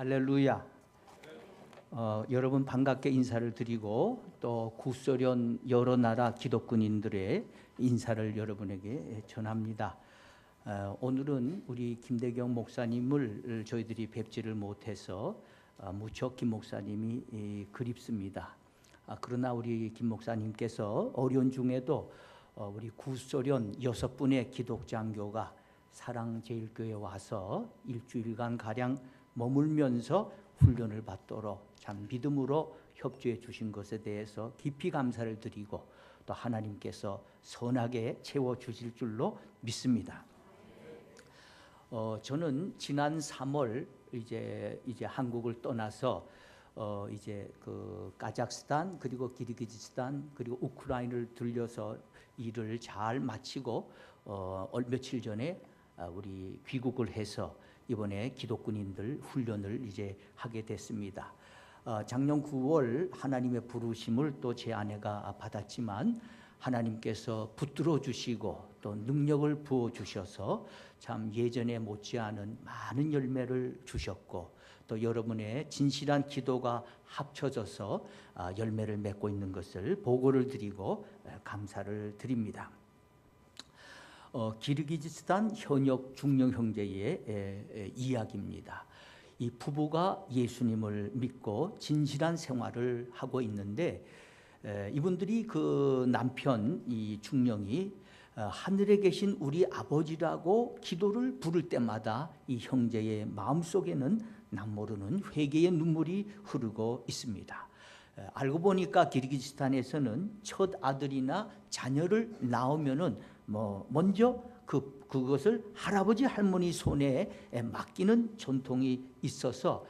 할렐루야. 여러분 반갑게 인사를 드리고 또 구소련 여러 나라 기독군인들의 인사를 여러분에게 전합니다. 오늘은 우리 김대경 목사님을 저희들이 뵙지를 못해서 무척 김 목사님이 그립습니다. 그러나 우리 김 목사님께서 어려운 중에도 우리 구소련 6분의 기독장교가 사랑제일교회에 와서 일주일간 가량 머물면서 훈련을 받도록 참 믿음으로 협조해 주신 것에 대해서 깊이 감사를 드리고 또 하나님께서 선하게 채워 주실 줄로 믿습니다. 저는 지난 3월 이제 한국을 떠나서 이제 그 카자흐스탄 그리고 기르기즈스탄 그리고 우크라이나를 들려서 일을 잘 마치고 며칠 전에 우리 귀국을 해서 이번에 기독군인들 훈련을 이제 하게 됐습니다. 작년 9월 하나님의 부르심을 또 제 아내가 받았지만 하나님께서 붙들어 주시고 또 능력을 부어 주셔서 참 예전에 못지않은 많은 열매를 주셨고 또 여러분의 진실한 기도가 합쳐져서 열매를 맺고 있는 것을 보고를 드리고 감사를 드립니다. 기르기즈스탄 현역 중령 형제의 이야기입니다. 이 부부가 예수님을 믿고 진실한 생활을 하고 있는데 이분들이 그 남편 이 중령이 하늘에 계신 우리 아버지라고 기도를 부를 때마다 이 형제의 마음속에는 남모르는 회개의 눈물이 흐르고 있습니다. 알고 보니까 기르기즈스탄에서는 첫 아들이나 자녀를 낳으면은 먼저 그것을 할아버지 할머니 손에 맡기는 전통이 있어서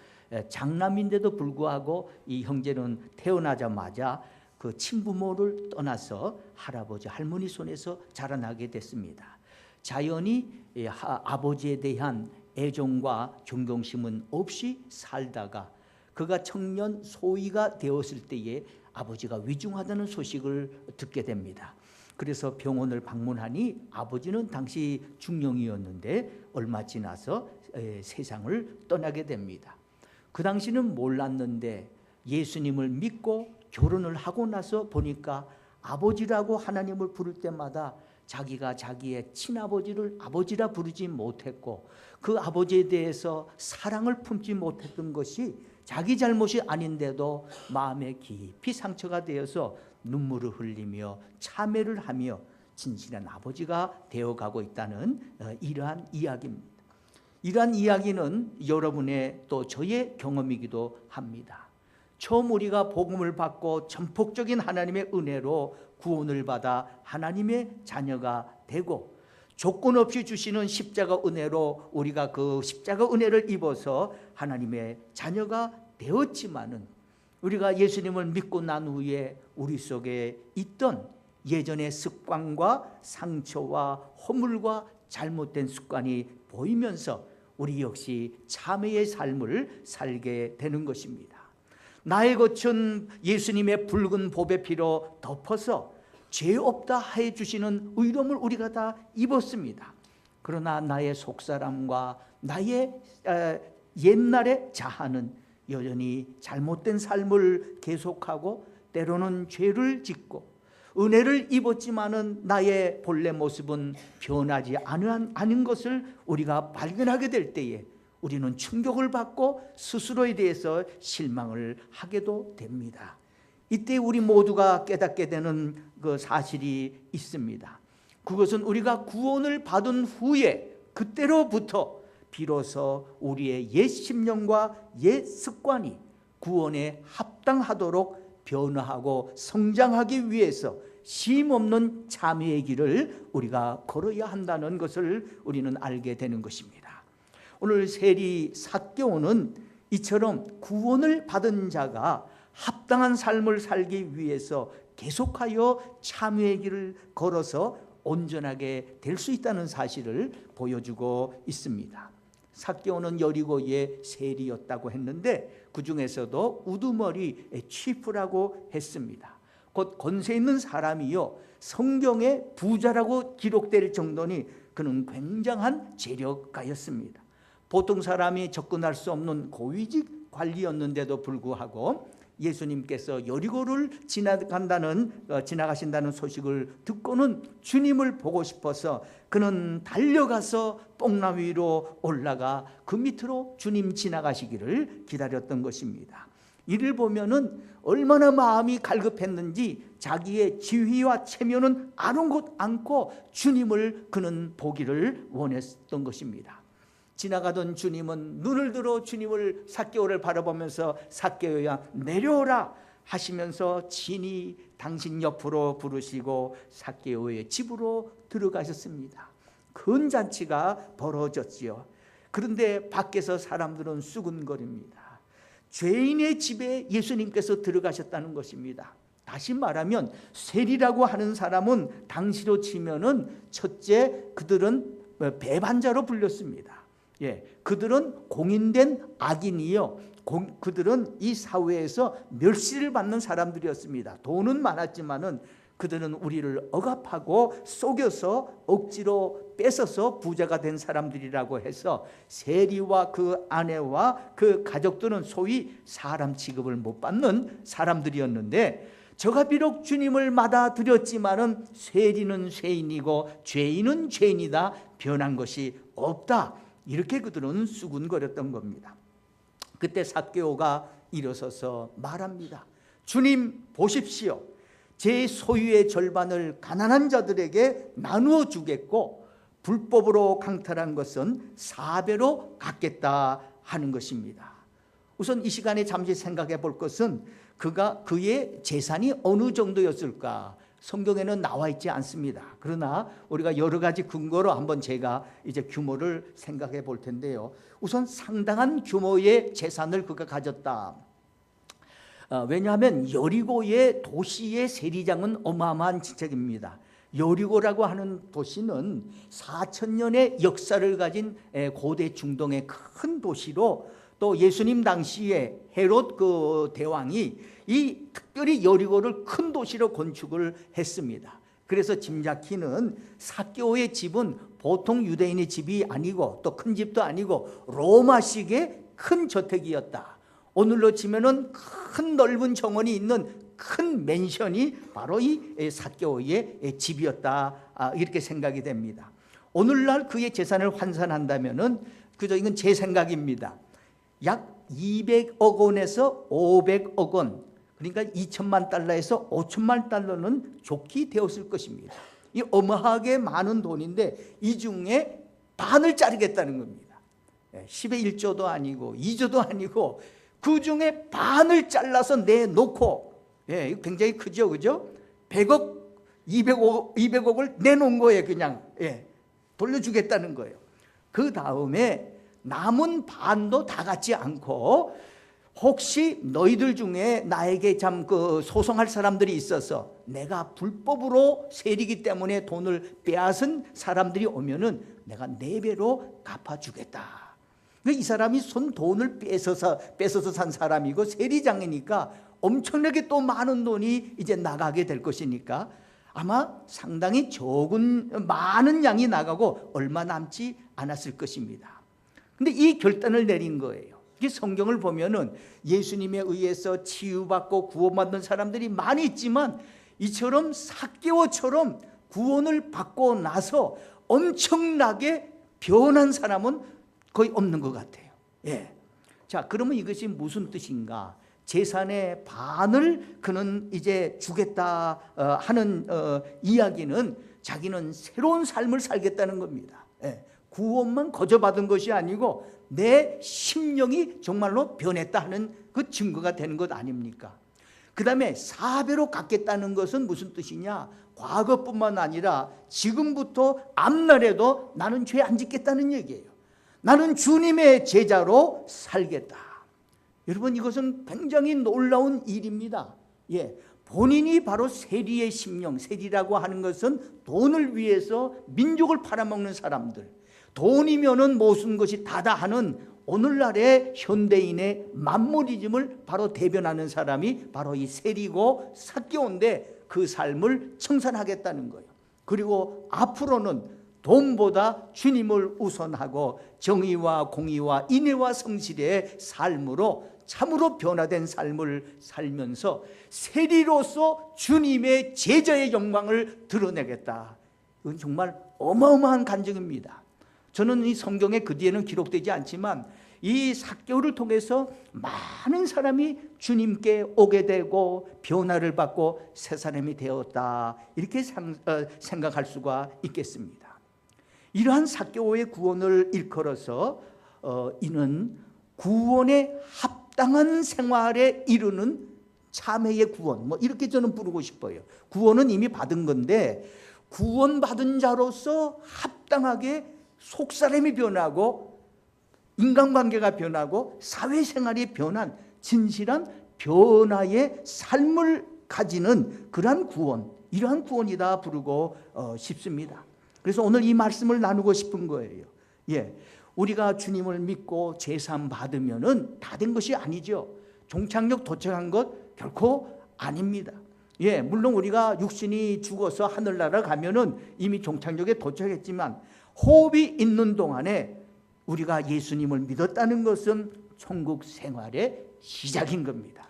장남인데도 불구하고 이 형제는 태어나자마자 그 친부모를 떠나서 할아버지 할머니 손에서 자라나게 됐습니다. 자연히 아버지에 대한 애정과 존경심은 없이 살다가 그가 청년 소위가 되었을 때에 아버지가 위중하다는 소식을 듣게 됩니다. 그래서 병원을 방문하니 아버지는 당시 중령이었는데 얼마 지나서 세상을 떠나게 됩니다. 그 당시는 몰랐는데 예수님을 믿고 결혼을 하고 나서 보니까 아버지라고 하나님을 부를 때마다 자기가 자기의 친아버지를 아버지라 부르지 못했고 그 아버지에 대해서 사랑을 품지 못했던 것이 자기 잘못이 아닌데도 마음에 깊이 상처가 되어서 눈물을 흘리며 참회를 하며 진실한 아버지가 되어가고 있다는 이러한 이야기입니다. 이러한 이야기는 여러분의 또 저의 경험이기도 합니다. 처음 우리가 복음을 받고 전폭적인 하나님의 은혜로 구원을 받아 하나님의 자녀가 되고 조건 없이 주시는 십자가 은혜로 우리가 그 십자가 은혜를 입어서 하나님의 자녀가 되었지만은 우리가 예수님을 믿고 난 후에 우리 속에 있던 예전의 습관과 상처와 허물과 잘못된 습관이 보이면서 우리 역시 참회의 삶을 살게 되는 것입니다. 나의 것은 예수님의 붉은 보배 피로 덮어서 죄 없다 해 주시는 의로움을 우리가 다 입었습니다. 그러나 나의 속사람과 나의 옛날의 자아는 여전히 잘못된 삶을 계속하고 때로는 죄를 짓고 은혜를 입었지만은 나의 본래 모습은 변하지 않은 것을 우리가 발견하게 될 때에 우리는 충격을 받고 스스로에 대해서 실망을 하게도 됩니다. 이때 우리 모두가 깨닫게 되는 그 사실이 있습니다. 그것은 우리가 구원을 받은 후에 그때로부터 비로소 우리의 옛 심령과 옛 습관이 구원에 합당하도록 변화하고 성장하기 위해서 쉼없는 참회의 길을 우리가 걸어야 한다는 것을 우리는 알게 되는 것입니다. 오늘 세리 사개오는 이처럼 구원을 받은 자가 합당한 삶을 살기 위해서 계속하여 참회의 길을 걸어서 온전하게 될 수 있다는 사실을 보여주고 있습니다. 삭개오는 여리고의 세리였다고 했는데 그 중에서도 우두머리 치프라고 했습니다. 곧 권세 있는 사람이요 성경의 부자라고 기록될 정도니 그는 굉장한 재력가였습니다. 보통 사람이 접근할 수 없는 고위직 관리였는데도 불구하고 예수님께서 여리고를 지나가신다는 소식을 듣고는 주님을 보고 싶어서 그는 달려가서 뽕나무 위로 올라가 그 밑으로 주님 지나가시기를 기다렸던 것입니다. 이를 보면은 얼마나 마음이 갈급했는지 자기의 지위와 체면은 아랑곳 않고 주님을 그는 보기를 원했던 것입니다. 지나가던 주님은 눈을 들어 주님을 삭개오를 바라보면서 삭개오야 내려오라 하시면서 친히 당신 옆으로 부르시고 삭개오의 집으로 들어가셨습니다. 큰 잔치가 벌어졌지요. 그런데 밖에서 사람들은 수군거립니다. 죄인의 집에 예수님께서 들어가셨다는 것입니다. 다시 말하면 세리라고 하는 사람은 당시로 치면은 첫째 그들은 배반자로 불렸습니다. 그들은 공인된 악인이요, 그들은 이 사회에서 멸시를 받는 사람들이었습니다. 돈은 많았지만은 그들은 우리를 억압하고 속여서 억지로 뺏어서 부자가 된 사람들이라고 해서 세리와 그 아내와 그 가족들은 소위 사람 취급을 못 받는 사람들이었는데, 저가 비록 주님을 받아들였지만은 세리는 세인이고 죄인은 죄인이다, 변한 것이 없다, 이렇게 그들은 수군거렸던 겁니다. 그때 삭개오가 일어서서 말합니다. 주님 보십시오. 제 소유의 절반을 가난한 자들에게 나누어 주겠고 불법으로 강탈한 것은 4배로 갚겠다 하는 것입니다. 우선 이 시간에 잠시 생각해 볼 것은 그의 재산이 어느 정도였을까? 성경에는 나와 있지 않습니다. 그러나 우리가 여러 가지 근거로 한번 제가 이제 규모를 생각해 볼 텐데요. 우선 상당한 규모의 재산을 그가 가졌다. 왜냐하면 여리고의 도시의 세리장은 어마어마한 지책입니다. 여리고라고 하는 도시는 4,000년의 역사를 가진 고대 중동의 큰 도시로, 또 예수님 당시에 헤롯 그 대왕이 이 특별히 여리고를 큰 도시로 건축을 했습니다. 그래서 짐작키는 삭개오의 집은 보통 유대인의 집이 아니고 또 큰 집도 아니고 로마식의 큰 저택이었다. 오늘로 치면은 큰 넓은 정원이 있는 큰 맨션이 바로 이 삭개오의 집이었다, 이렇게 생각이 됩니다. 오늘날 그의 재산을 환산한다면은 그저 이건 제 생각입니다. 약 200억 원에서 500억 원, 그러니까 2천만 달러에서 5천만 달러는 좋게 되었을 것입니다. 이 어마하게 많은 돈인데 이 중에 반을 자르겠다는 겁니다. 10의 1조도 아니고 2조도 아니고 그 중에 반을 잘라서 내놓고, 이거 굉장히 크죠, 그죠? 100억, 200억을 내놓은 거예요. 그냥 돌려주겠다는 거예요. 그 다음에 남은 반도 다 갖지 않고, 혹시 너희들 중에 나에게 참 소송할 사람들이 있어서 내가 불법으로 세리기 때문에 돈을 빼앗은 사람들이 오면은 내가 4배로 갚아주겠다. 이 사람이 돈을 뺏어서 산 사람이고 세리장이니까 엄청나게 또 많은 돈이 이제 나가게 될 것이니까 아마 상당히 많은 양이 나가고 얼마 남지 않았을 것입니다. 근데 이 결단을 내린 거예요. 이 성경을 보면은 예수님에 의해서 치유받고 구원받는 사람들이 많이 있지만 이처럼 삭개오처럼 구원을 받고 나서 엄청나게 변한 사람은 거의 없는 것 같아요. 자, 그러면 이것이 무슨 뜻인가? 재산의 반을 그는 이제 주겠다 하는 이야기는 자기는 새로운 삶을 살겠다는 겁니다. 구원만 거저받은 것이 아니고 내 심령이 정말로 변했다 하는 그 증거가 되는 것 아닙니까? 그 다음에 4배로 갚겠다는 것은 무슨 뜻이냐? 과거뿐만 아니라 지금부터 앞날에도 나는 죄 안 짓겠다는 얘기예요. 나는 주님의 제자로 살겠다. 여러분, 이것은 굉장히 놀라운 일입니다. 본인이 바로 세리의 심령, 세리라고 하는 것은 돈을 위해서 민족을 팔아먹는 사람들, 돈이면은 모든 것이 다다 하는 오늘날의 현대인의 만모리즘을 바로 대변하는 사람이 바로 이 세리고 삭개오인데 그 삶을 청산하겠다는 거예요. 그리고 앞으로는 돈보다 주님을 우선하고 정의와 공의와 인애와 성실의 삶으로 참으로 변화된 삶을 살면서 세리로서 주님의 제자의 영광을 드러내겠다. 이건 정말 어마어마한 간증입니다. 저는 이 성경에 그 뒤에는 기록되지 않지만 이 삭개오를 통해서 많은 사람이 주님께 오게 되고 변화를 받고 새 사람이 되었다, 이렇게 생각할 수가 있겠습니다. 이러한 삭개오의 구원을 일컬어서 이는 구원에 합당한 생활에 이르는 참회의 구원, 뭐 이렇게 저는 부르고 싶어요. 구원은 이미 받은 건데 구원받은 자로서 합당하게 속사람이 변하고 인간관계가 변하고 사회생활이 변한 진실한 변화의 삶을 가지는 그러한 구원, 이러한 구원이다 부르고 싶습니다. 그래서 오늘 이 말씀을 나누고 싶은 거예요. 우리가 주님을 믿고 제사함 받으면은 다 된 것이 아니죠. 종착역 도착한 것 결코 아닙니다. 물론 우리가 육신이 죽어서 하늘나라 가면은 이미 종착역에 도착했지만 호흡이 있는 동안에 우리가 예수님을 믿었다는 것은 천국 생활의 시작인 겁니다.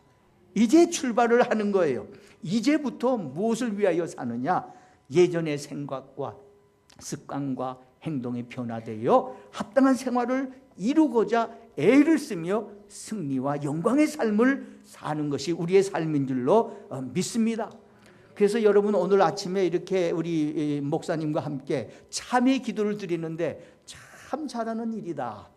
이제 출발을 하는 거예요. 이제부터 무엇을 위하여 사느냐? 예전의 생각과 습관과 행동이 변화되어 합당한 생활을 이루고자 애를 쓰며 승리와 영광의 삶을 사는 것이 우리의 삶인 줄로 믿습니다. 그래서 여러분, 오늘 아침에 이렇게 우리 목사님과 함께 참회 기도를 드리는데 참 잘하는 일이다.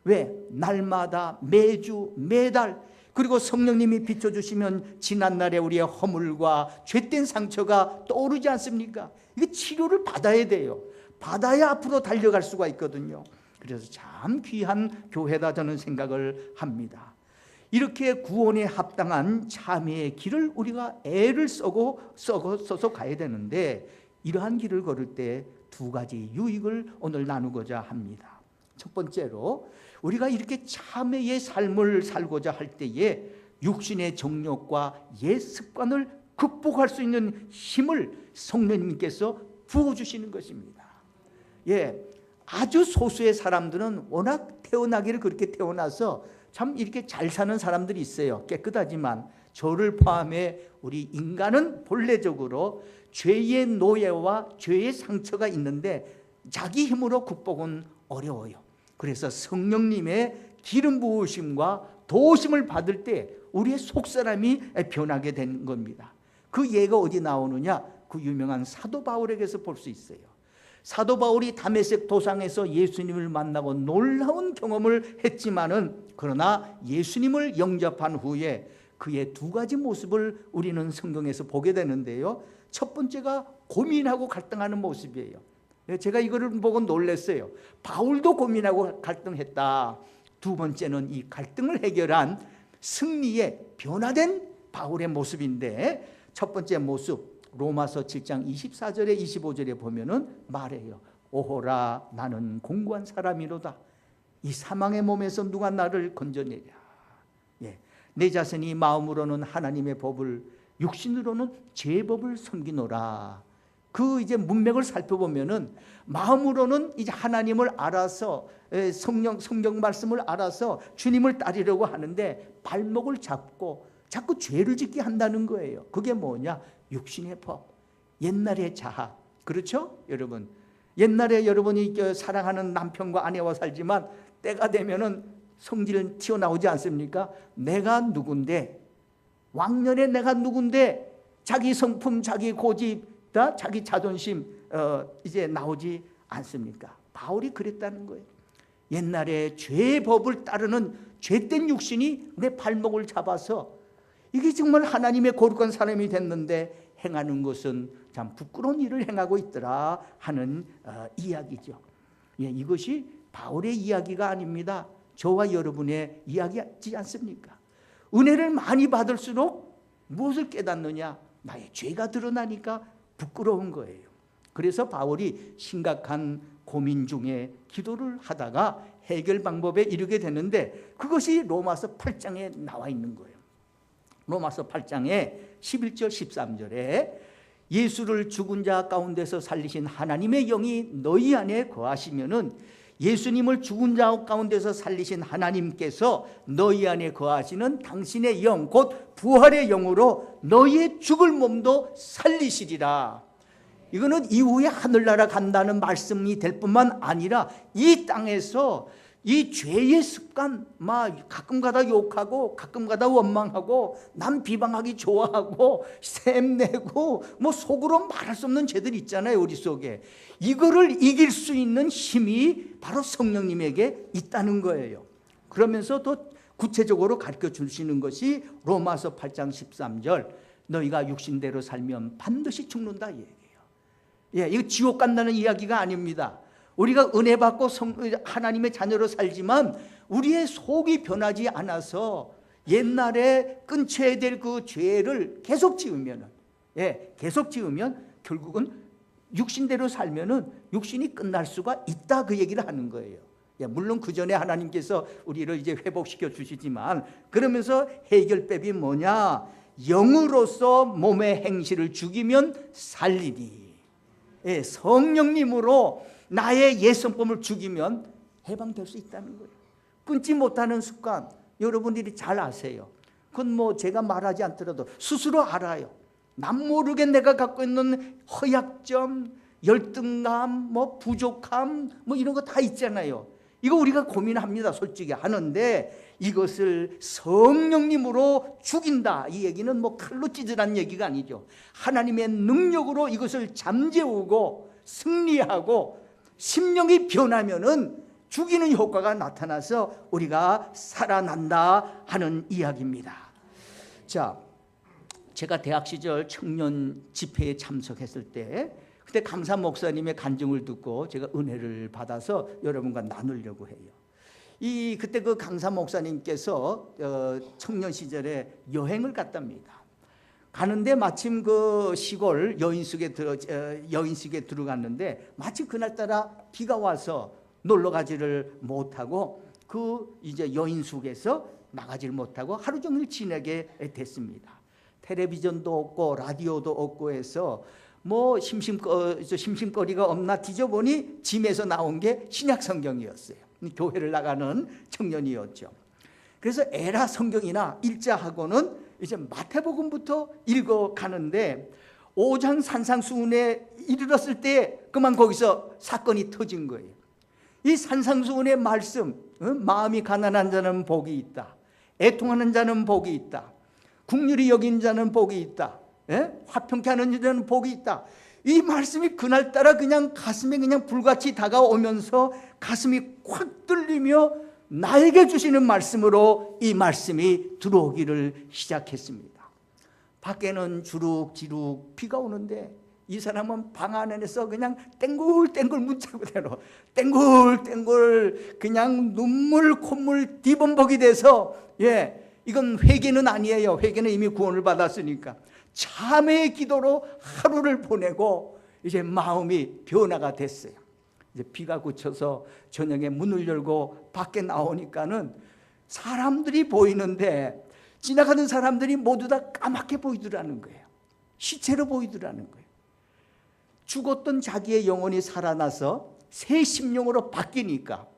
왜? 날마다 매주 매달, 그리고 성령님이 비춰주시면 지난날에 우리의 허물과 죄된 상처가 떠오르지 않습니까? 이게 치료를 받아야 돼요. 받아야 앞으로 달려갈 수가 있거든요. 그래서 참 귀한 교회다 저는 생각을 합니다. 이렇게 구원에 합당한 참회의 길을 우리가 애를 써서 가야 되는데, 이러한 길을 걸을 때 두 가지 유익을 오늘 나누고자 합니다. 첫 번째로, 우리가 이렇게 참회의 삶을 살고자 할 때에 육신의 정욕과 옛 습관을 극복할 수 있는 힘을 성령님께서 부어주시는 것입니다. 아주 소수의 사람들은 워낙 태어나기를 그렇게 태어나서 참 이렇게 잘 사는 사람들이 있어요. 깨끗하지만 저를 포함해 우리 인간은 본래적으로 죄의 노예와 죄의 상처가 있는데 자기 힘으로 극복은 어려워요. 그래서 성령님의 기름 부으심과 도우심을 받을 때 우리의 속사람이 변하게 된 겁니다. 그 예가 어디 나오느냐? 그 유명한 사도 바울에게서 볼 수 있어요. 사도 바울이 다메섹 도상에서 예수님을 만나고 놀라운 경험을 했지만은, 그러나 예수님을 영접한 후에 그의 두 가지 모습을 우리는 성경에서 보게 되는데요. 첫 번째가 고민하고 갈등하는 모습이에요. 제가 이거를 보고 놀랐어요. 바울도 고민하고 갈등했다. 두 번째는 이 갈등을 해결한 승리의 변화된 바울의 모습인데, 첫 번째 모습, 로마서 7장 24절에 25절에 보면은 말해요. 오호라, 나는 공고한 사람이로다. 이 사망의 몸에서 누가 나를 건져내랴. 내 자신이 마음으로는 하나님의 법을, 육신으로는 죄의 법을 섬기노라. 그 이제 문맥을 살펴보면은 마음으로는 이제 하나님을 알아서 성경 말씀을 알아서 주님을 따르려고 하는데 발목을 잡고 자꾸 죄를 짓게 한다는 거예요. 그게 뭐냐? 육신의 법, 옛날의 자아. 그렇죠? 여러분, 옛날에 여러분이 사랑하는 남편과 아내와 살지만 때가 되면은 성질 튀어나오지 않습니까? 내가 누군데, 왕년에 내가 누군데, 자기 성품, 자기 고집, 자기 자존심 이제 나오지 않습니까? 바울이 그랬다는 거예요. 옛날에 죄의 법을 따르는 죄된 육신이 내 발목을 잡아서 이게 정말 하나님의 거룩한 사람이 됐는데 행하는 것은 참 부끄러운 일을 행하고 있더라 하는 이야기죠. 이것이 바울의 이야기가 아닙니다. 저와 여러분의 이야기지 않습니까? 은혜를 많이 받을수록 무엇을 깨닫느냐? 나의 죄가 드러나니까 부끄러운 거예요. 그래서 바울이 심각한 고민 중에 기도를 하다가 해결 방법에 이르게 되는데, 그것이 로마서 8장에 나와 있는 거예요. 로마서 8장에 11절 13절에 예수를 죽은 자 가운데서 살리신 하나님의 영이 너희 안에 거하시면은 예수님을 죽은 자 가운데서 살리신 하나님께서 너희 안에 거하시는 당신의 영, 곧 부활의 영으로 너희의 죽을 몸도 살리시리라. 이거는 이후에 하늘나라 간다는 말씀이 될 뿐만 아니라 이 땅에서 이 죄의 습관, 막 가끔가다 욕하고 가끔가다 원망하고 남 비방하기 좋아하고 샘내고 뭐 속으로 말할 수 없는 죄들 있잖아요, 우리 속에. 이거를 이길 수 있는 힘이 바로 성령님에게 있다는 거예요. 그러면서 더 구체적으로 가르쳐 주시는 것이 로마서 8장 13절, 너희가 육신대로 살면 반드시 죽는다, 이 얘기예요. 예, 이거 지옥 간다는 이야기가 아닙니다. 우리가 은혜 받고 하나님의 자녀로 살지만 우리의 속이 변하지 않아서 옛날에 끊쳐야 될 그 죄를 계속 지으면, 계속 지으면 결국은 육신대로 살면은 육신이 끝날 수가 있다, 그 얘기를 하는 거예요. 물론 그 전에 하나님께서 우리를 이제 회복시켜 주시지만, 그러면서 해결법이 뭐냐? 영으로서 몸의 행실을 죽이면 살리니. 성령님으로 나의 옛 성품을 죽이면 해방될 수 있다는 거예요. 끊지 못하는 습관, 여러분들이 잘 아세요. 그건 뭐 제가 말하지 않더라도 스스로 알아요. 남 모르게 내가 갖고 있는 허약점, 열등감, 뭐 부족함, 뭐 이런 거 다 있잖아요. 이거 우리가 고민합니다. 솔직히 하는데 이것을 성령님으로 죽인다, 이 얘기는 뭐 칼로 찌르라는 얘기가 아니죠. 하나님의 능력으로 이것을 잠재우고 승리하고 심령이 변하면은 죽이는 효과가 나타나서 우리가 살아난다 하는 이야기입니다. 자, 제가 대학 시절 청년 집회에 참석했을 때 그때 강사 목사님의 간증을 듣고 제가 은혜를 받아서 여러분과 나누려고 해요. 그때 그 강사 목사님께서 청년 시절에 여행을 갔답니다. 가는데 마침 그 시골 여인숙에 들어갔는데 마침 그날따라 비가 와서 놀러 가지를 못하고 그 이제 여인숙에서 나가지를 못하고 하루 종일 지내게 됐습니다. 텔레비전도 없고 라디오도 없고 해서 뭐 심심거리가 없나 뒤져보니 짐에서 나온 게 신약 성경이었어요. 교회를 나가는 청년이었죠. 그래서 에라 성경이나 읽자하고는 이제 마태복음부터 읽어가는데 5장 산상수훈에 이르렀을 때 그만 거기서 사건이 터진 거예요. 이 산상수훈의 말씀, 마음이 가난한 자는 복이 있다, 애통하는 자는 복이 있다, 긍휼히 여긴 자는 복이 있다, 화평케 하는 자는 복이 있다, 이 말씀이 그날따라 그냥 가슴에 그냥 불같이 다가오면서 가슴이 콱 뚫리며 나에게 주시는 말씀으로 이 말씀이 들어오기를 시작했습니다. 밖에는 주룩지룩 비가 오는데 이 사람은 방 안에서 그냥 땡굴땡굴 문자그대로 땡굴땡굴 그냥 눈물 콧물 뒤범벅이 돼서, 이건 회개는 아니에요. 회개는 이미 구원을 받았으니까 참회의 기도로 하루를 보내고 이제 마음이 변화가 됐어요. 이제 비가 그쳐서 저녁에 문을 열고 밖에 나오니까는 사람들이 보이는데 지나가는 사람들이 모두 다 까맣게 보이더라는 거예요. 시체로 보이더라는 거예요. 죽었던 자기의 영혼이 살아나서 새 심령으로 바뀌니까,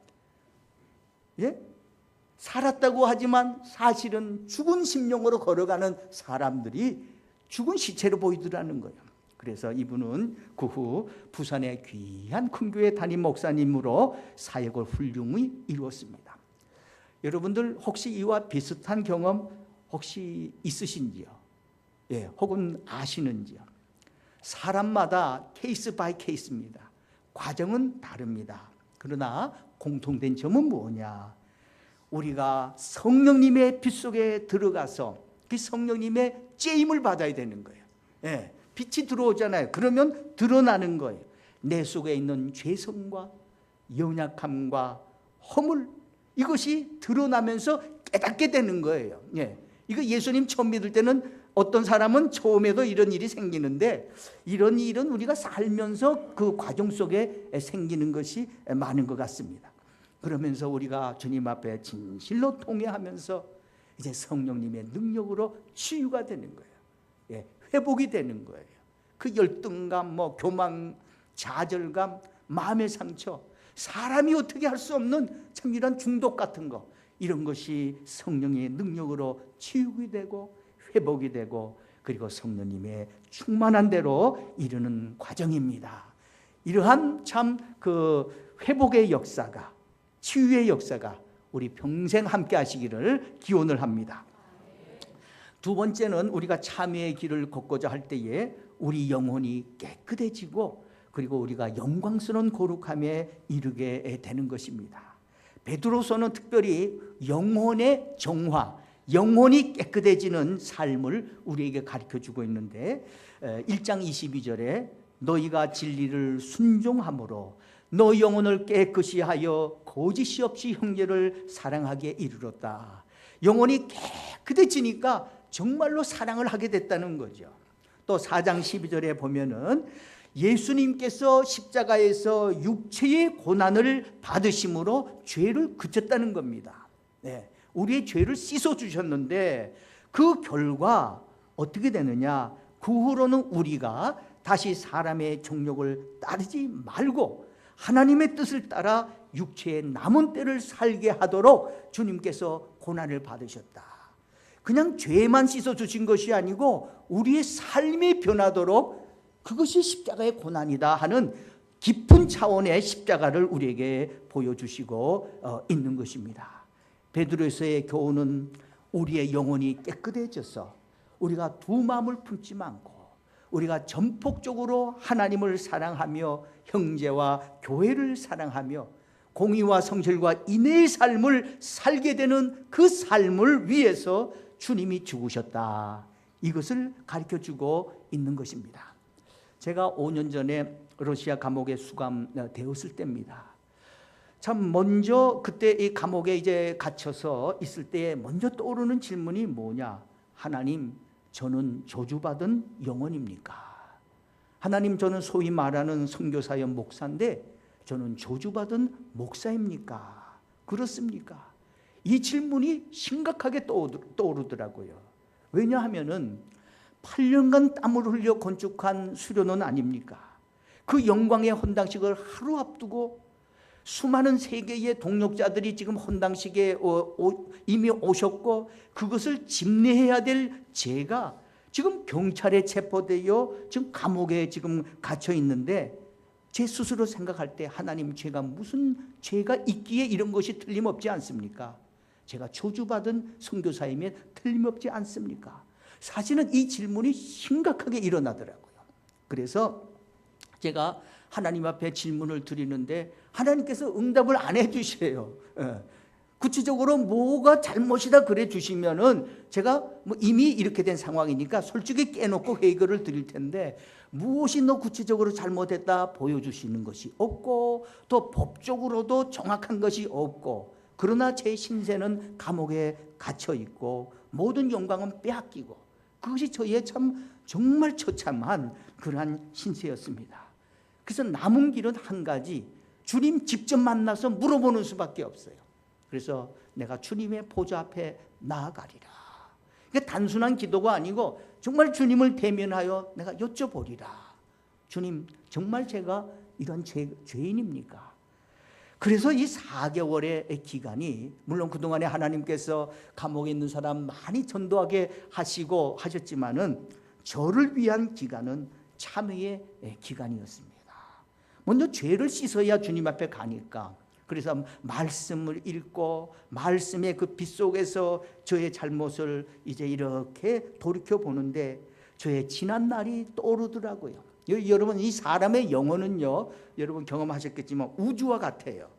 살았다고 하지만 사실은 죽은 심령으로 걸어가는 사람들이 죽은 시체로 보이더라는 거예요. 그래서 이분은 그 후 부산의 귀한 큰 교회 담임 목사님으로 사역을 훌륭히 이루었습니다. 여러분들 혹시 이와 비슷한 경험 혹시 있으신지요? 혹은 아시는지요? 사람마다 케이스 바이 케이스입니다. 과정은 다릅니다. 그러나 공통된 점은 뭐냐? 우리가 성령님의 빛 속에 들어가서 그 성령님의 째임을 받아야 되는 거예요. 빛이 들어오잖아요. 그러면 드러나는 거예요. 내 속에 있는 죄성과 연약함과 허물, 이것이 드러나면서 깨닫게 되는 거예요. 이거 예수님 처음 믿을 때는 어떤 사람은 처음에도 이런 일이 생기는데 이런 일은 우리가 살면서 그 과정 속에 생기는 것이 많은 것 같습니다. 그러면서 우리가 주님 앞에 진실로 통회하면서 이제 성령님의 능력으로 치유가 되는 거예요. 회복이 되는 거예요. 그 열등감, 교만, 좌절감, 마음의 상처, 사람이 어떻게 할 수 없는 참 이런 중독 같은 거, 이런 것이 성령의 능력으로 치유가 되고 회복이 되고, 그리고 성령님의 충만한 대로 이르는 과정입니다. 이러한 참 그 회복의 역사가, 치유의 역사가 우리 평생 함께 하시기를 기원을 합니다. 두 번째는 우리가 참회의 길을 걷고자 할 때에 우리 영혼이 깨끗해지고, 그리고 우리가 영광스러운 거룩함에 이르게 되는 것입니다. 베드로서는 특별히 영혼의 정화, 영혼이 깨끗해지는 삶을 우리에게 가르쳐주고 있는데, 1장 22절에 너희가 진리를 순종함으로 너 영혼을 깨끗이 하여 거짓이 없이 형제를 사랑하게 이르렀다. 영혼이 깨끗해지니까 정말로 사랑을 하게 됐다는 거죠. 또 4장 12절에 보면은 예수님께서 십자가에서 육체의 고난을 받으심으로 죄를 그쳤다는 겁니다. 네, 우리의 죄를 씻어주셨는데 그 결과 어떻게 되느냐? 그 후로는 우리가 다시 사람의 정욕을 따르지 말고 하나님의 뜻을 따라 육체의 남은 때를 살게 하도록 주님께서 고난을 받으셨다. 그냥 죄만 씻어주신 것이 아니고 우리의 삶이 변하도록, 그것이 십자가의 고난이다 하는 깊은 차원의 십자가를 우리에게 보여주시고 있는 것입니다. 베드로서의 교훈은 우리의 영혼이 깨끗해져서 우리가 두 마음을 품지 않고 우리가 전폭적으로 하나님을 사랑하며 형제와 교회를 사랑하며 공의와 성실과 인내의 삶을 살게 되는 그 삶을 위해서 주님이 죽으셨다. 이것을 가르쳐주고 있는 것입니다. 제가 5년 전에 러시아 감옥에 수감되었을 때입니다. 참 먼저 그때 이 감옥에 이제 갇혀서 있을 때 먼저 떠오르는 질문이 뭐냐? 하나님, 저는 저주받은 영혼입니까? 하나님, 저는 소위 말하는 선교사역 목사인데 저는 저주받은 목사입니까? 그렇습니까? 이 질문이 심각하게 떠오르더라고요. 왜냐하면은 8년간 땀을 흘려 건축한 수련원 아닙니까? 그 영광의 헌당식을 하루 앞두고 수많은 세계의 동역자들이 지금 헌당식에 이미 오셨고, 그것을 집례해야 될 제가 지금 경찰에 체포되어 지금 감옥에 지금 갇혀 있는데, 제 스스로 생각할 때 하나님, 제가 무슨 죄가 있기에 이런 것이 틀림없지 않습니까? 제가 저주받은 선교사임에 틀림없지 않습니까? 사실은 이 질문이 심각하게 일어나더라고요. 그래서 제가 하나님 앞에 질문을 드리는데 하나님께서 응답을 안 해주세요. 구체적으로 뭐가 잘못이다 그래 주시면은 제가 이미 이렇게 된 상황이니까 솔직히 깨놓고 회개를 드릴 텐데, 무엇이 너 구체적으로 잘못했다 보여주시는 것이 없고 또 법적으로도 정확한 것이 없고, 그러나 제 신세는 감옥에 갇혀 있고 모든 영광은 빼앗기고, 그것이 저의 참 정말 처참한 그러한 신세였습니다. 그래서 남은 길은 한 가지, 주님 직접 만나서 물어보는 수밖에 없어요. 그래서 내가 주님의 보좌 앞에 나아가리라. 이게 단순한 기도가 아니고 정말 주님을 대면하여 내가 여쭤보리라. 주님, 정말 제가 이런 죄인입니까? 그래서 이 4개월의 기간이, 물론 그동안에 하나님께서 감옥에 있는 사람 많이 전도하게 하시고 하셨지만은 저를 위한 기간은 참회의 기간이었습니다. 먼저 죄를 씻어야 주님 앞에 가니까, 그래서 말씀을 읽고 말씀의 그 빛 속에서 저의 잘못을 이제 이렇게 돌이켜 보는데 저의 지난 날이 떠오르더라고요. 여러분, 이 사람의 영혼은요, 여러분 경험하셨겠지만 우주와 같아요.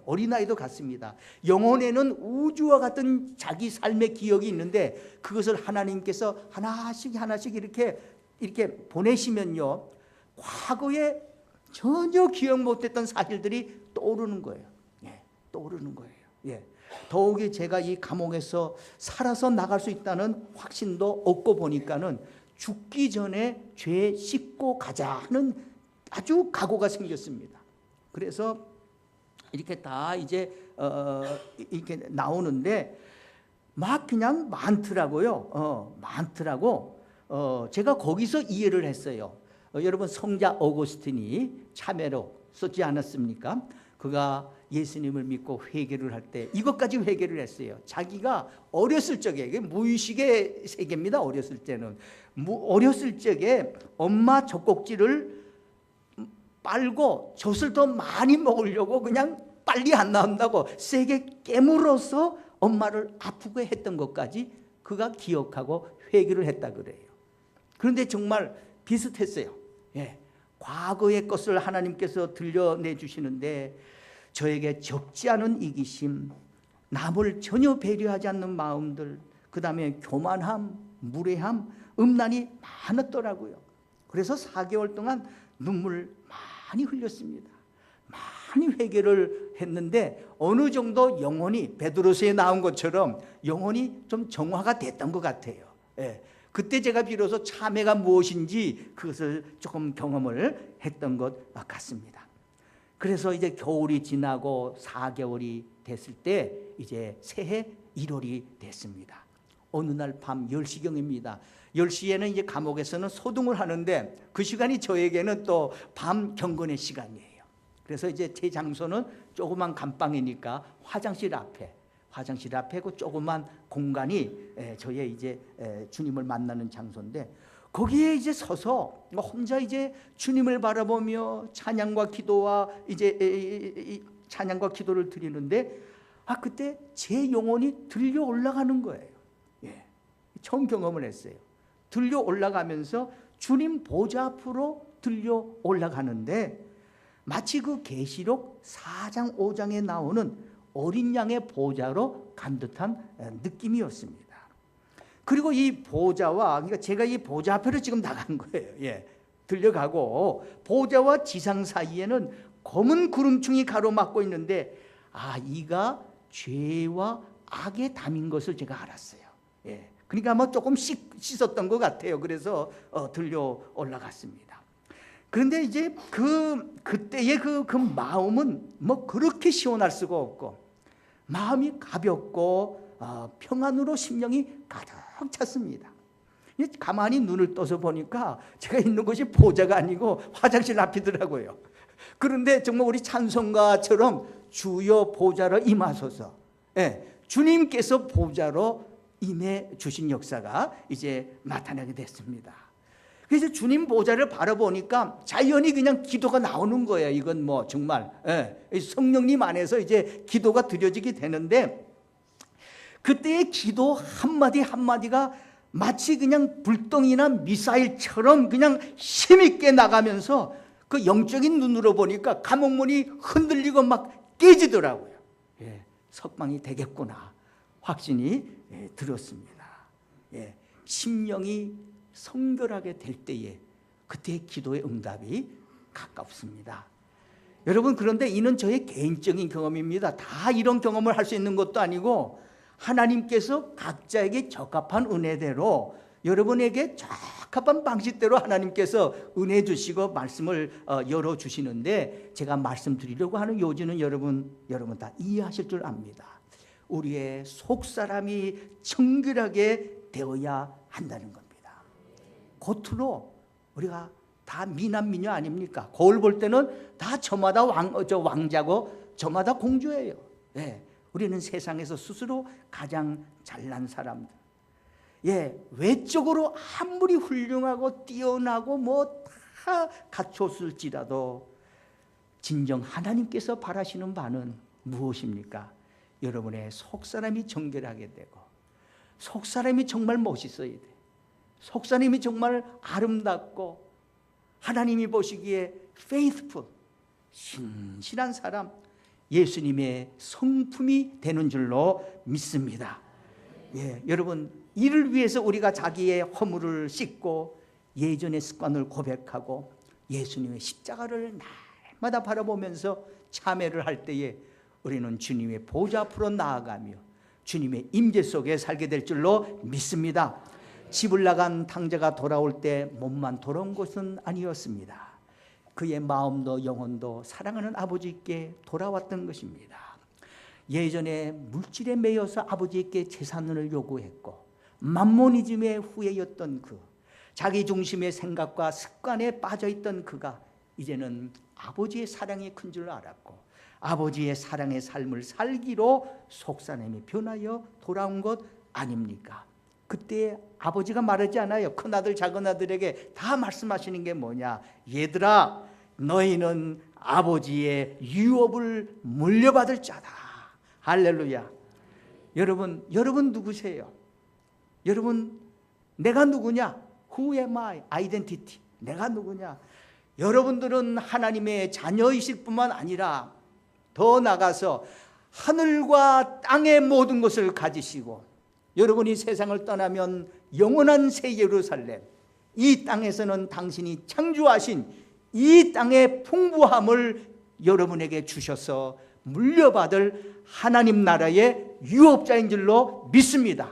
어린아이도 같습니다. 영혼에는 우주와 같은 자기 삶의 기억이 있는데 그것을 하나님께서 하나씩 이렇게 보내시면요, 과거에 전혀 기억 못했던 사실들이 떠오르는 거예요. 떠오르는 거예요. 더욱이 제가 이 감옥에서 살아서 나갈 수 있다는 확신도 얻고 보니까는 죽기 전에 죄 씻고 가자 하는 아주 각오가 생겼습니다. 그래서 이렇게 다 이제 이렇게 나오는데 막 그냥 많더라고요. 많더라고. 제가 거기서 이해를 했어요. 여러분 성자 어거스틴이 참회로 썼지 않았습니까? 그가 예수님을 믿고 회개를 할 때 이것까지 회개를 했어요. 자기가 어렸을 적에, 이게 무의식의 세계입니다. 어렸을 때는 어렸을 적에 엄마 젖꼭지를 빨고 젖을 더 많이 먹으려고 그냥 빨리 안 나온다고 세게 깨물어서 엄마를 아프게 했던 것까지 그가 기억하고 회개를 했다 그래요. 그런데 정말 비슷했어요. 예. 과거의 것을 하나님께서 들려내 주시는데 저에게 적지 않은 이기심, 남을 전혀 배려하지 않는 마음들, 그 다음에 교만함, 무례함, 음란이 많았더라고요. 그래서 4개월 동안 눈물 많이 흘렸습니다. 많이 회개를 했는데 어느 정도 영혼이 베드로서에 나온 것처럼 영혼이 좀 정화가 됐던 것 같아요. 예. 그때 제가 비로소 참회가 무엇인지 그것을 조금 경험을 했던 것 같습니다. 그래서 이제 겨울이 지나고 4개월이 됐을 때 이제 새해 1월이 됐습니다. 어느 날 밤 10시경입니다. 10시에는 이제 감옥에서는 소등을 하는데 그 시간이 저에게는 또 밤 경건의 시간이에요. 그래서 이제 제 장소는 조그만 감방이니까 화장실 앞에 그 조그만 공간이 저의 이제 주님을 만나는 장소인데 거기에 이제 서서 혼자 이제 주님을 바라보며 찬양과 기도와 이제 찬양과 기도를 드리는데 그때 제 영혼이 들려 올라가는 거예요. 예. 처음 경험을 했어요. 들려 올라가면서 주님 보좌 앞으로 들려 올라가는데 마치 그 계시록 4장 5장에 나오는 어린 양의 보좌로 간 듯한 느낌이었습니다. 그리고 이 보좌와, 그러니까 제가 이 보좌 앞으로 지금 나간 거예요. 예. 들려가고 보좌와 지상 사이에는 검은 구름충이 가로막고 있는데 이가 죄와 악의 담인 것을 제가 알았어요. 예. 그러니까 아마 조금 씻었던 것 같아요. 그래서 들려 올라갔습니다. 그런데 이제 그때의 그 마음은 뭐 그렇게 시원할 수가 없고 마음이 가볍고 평안으로 심령이 가득 찼습니다. 가만히 눈을 떠서 보니까 제가 있는 곳이 보좌가 아니고 화장실 앞이더라고요. 그런데 정말 우리 찬송가처럼 주여 보좌로 임하소서. 예, 주님께서 보좌로 임해 주신 역사가 이제 나타나게 됐습니다. 그래서 주님 보좌를 바라보니까 자연히 그냥 기도가 나오는 거예요. 이건 뭐 정말 성령님 안에서 이제 기도가 드려지게 되는데 그때의 기도 한마디 한마디가 마치 그냥 불덩이나 미사일처럼 그냥 힘있게 나가면서 그 영적인 눈으로 보니까 감옥문이 흔들리고 막 깨지더라고요. 예, 석방이 되겠구나 확신이 들었습니다. 예, 심령이 성결하게 될 때에 그때의 기도의 응답이 가깝습니다. 여러분, 그런데 이는 저의 개인적인 경험입니다. 다 이런 경험을 할 수 있는 것도 아니고 하나님께서 각자에게 적합한 은혜대로 여러분에게 적합한 방식대로 하나님께서 은혜 주시고 말씀을 열어주시는데 제가 말씀드리려고 하는 요지는 여러분 다 이해하실 줄 압니다. 우리의 속사람이 청결하게 되어야 한다는 겁니다. 겉으로 우리가 다 미남 미녀 아닙니까? 거울 볼 때는 다 저마다 왕자고 저마다 공주예요. 네. 우리는 세상에서 스스로 가장 잘난 사람들. 예, 외적으로 아무리 훌륭하고 뛰어나고 뭐 다 갖췄을지라도 진정 하나님께서 바라시는 바는 무엇입니까? 여러분의 속사람이 정결하게 되고 속사람이 정말 멋있어야 돼. 속사람이 정말 아름답고 하나님이 보시기에 faithful, 신실한 사람, 예수님의 성품이 되는 줄로 믿습니다. 예, 여러분, 이를 위해서 우리가 자기의 허물을 씻고 예전의 습관을 고백하고 예수님의 십자가를 날마다 바라보면서 참회를 할 때에 우리는 주님의 보좌 앞으로 나아가며 주님의 임재 속에 살게 될 줄로 믿습니다. 집을 나간 탕자가 돌아올 때 몸만 돌아온 것은 아니었습니다. 그의 마음도 영혼도 사랑하는 아버지께 돌아왔던 것입니다. 예전에 물질에 매여서 아버지께 재산을 요구했고 만모니즘의 후예였던 자기 중심의 생각과 습관에 빠져있던 그가 이제는 아버지의 사랑이 큰 줄 알았고 아버지의 사랑의 삶을 살기로 속사람이 변하여 돌아온 것 아닙니까? 그때 아버지가 말하지 않아요. 큰아들 작은아들에게 다 말씀하시는 게 뭐냐? 얘들아, 너희는 아버지의 유업을 물려받을 자다. 할렐루야. 여러분 누구세요? 여러분, 내가 누구냐? Who am I? Identity. 내가 누구냐? 여러분들은 하나님의 자녀이실 뿐만 아니라 더 나아가서 하늘과 땅의 모든 것을 가지시고 여러분이 세상을 떠나면 영원한 새 예루살렘, 이 땅에서는 당신이 창조하신 이 땅의 풍부함을 여러분에게 주셔서 물려받을 하나님 나라의 유업자인 줄로 믿습니다.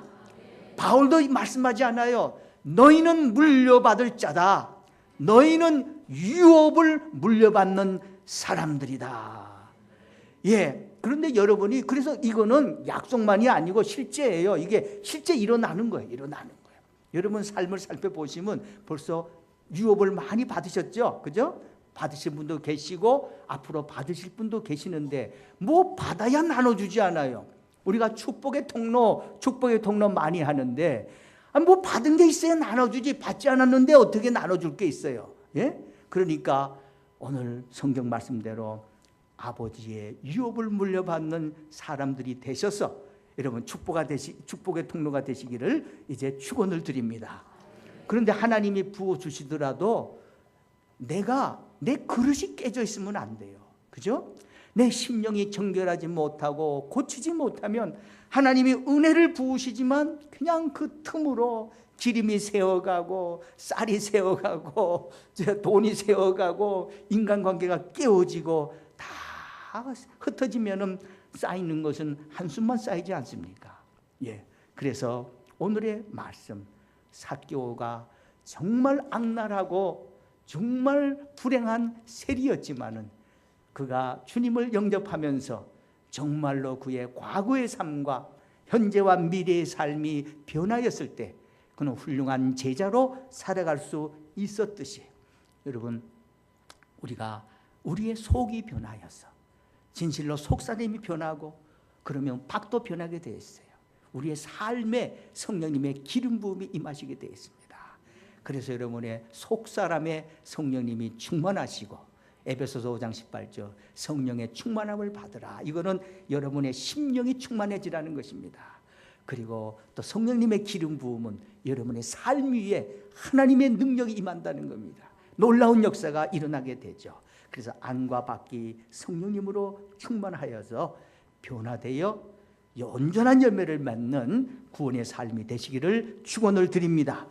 바울도 말씀하지 않아요. 너희는 물려받을 자다. 너희는 유업을 물려받는 사람들이다. 예. 그런데 여러분이 그래서 이거는 약속만이 아니고 실제예요. 이게 실제 일어나는 거예요. 여러분 삶을 살펴보시면 벌써 유업을 많이 받으셨죠? 그죠? 받으신 분도 계시고 앞으로 받으실 분도 계시는데 뭐 받아야 나눠주지 않아요. 우리가 축복의 통로 많이 하는데 뭐 받은 게 있어야 나눠주지 받지 않았는데 어떻게 나눠줄 게 있어요? 예? 그러니까 오늘 성경 말씀대로 아버지의 유업을 물려받는 사람들이 되셔서 여러분 축복의 통로가 되시기를 이제 축원을 드립니다. 그런데 하나님이 부어주시더라도 내 그릇이 깨져 있으면 안 돼요. 그죠? 내 심령이 정결하지 못하고 고치지 못하면 하나님이 은혜를 부으시지만 그냥 그 틈으로 기름이 새어가고 쌀이 새어가고 돈이 새어가고 인간관계가 깨어지고 다 흩어지면은 쌓이는 것은 한숨만 쌓이지 않습니까? 예. 그래서 오늘의 말씀 삭개오가 정말 악랄하고 정말 불행한 세리였지만은 그가 주님을 영접하면서 정말로 그의 과거의 삶과 현재와 미래의 삶이 변하였을 때 그는 훌륭한 제자로 살아갈 수 있었듯이 여러분 우리가 우리의 속이 변하여서 진실로 속사람이 변하고 그러면 밖도 변하게 되어 있어요. 우리의 삶에 성령님의 기름 부음이 임하시게 되어 있습니다. 그래서 여러분의 속사람의 성령님이 충만하시고 에베소서 5장 18절 성령의 충만함을 받으라. 이거는 여러분의 심령이 충만해지라는 것입니다. 그리고 또 성령님의 기름 부음은 여러분의 삶 위에 하나님의 능력이 임한다는 겁니다. 놀라운 역사가 일어나게 되죠. 그래서 안과 밖이 성령님으로 충만하여서 변화되어 온전한 열매를 맺는 구원의 삶이 되시기를 축원을 드립니다.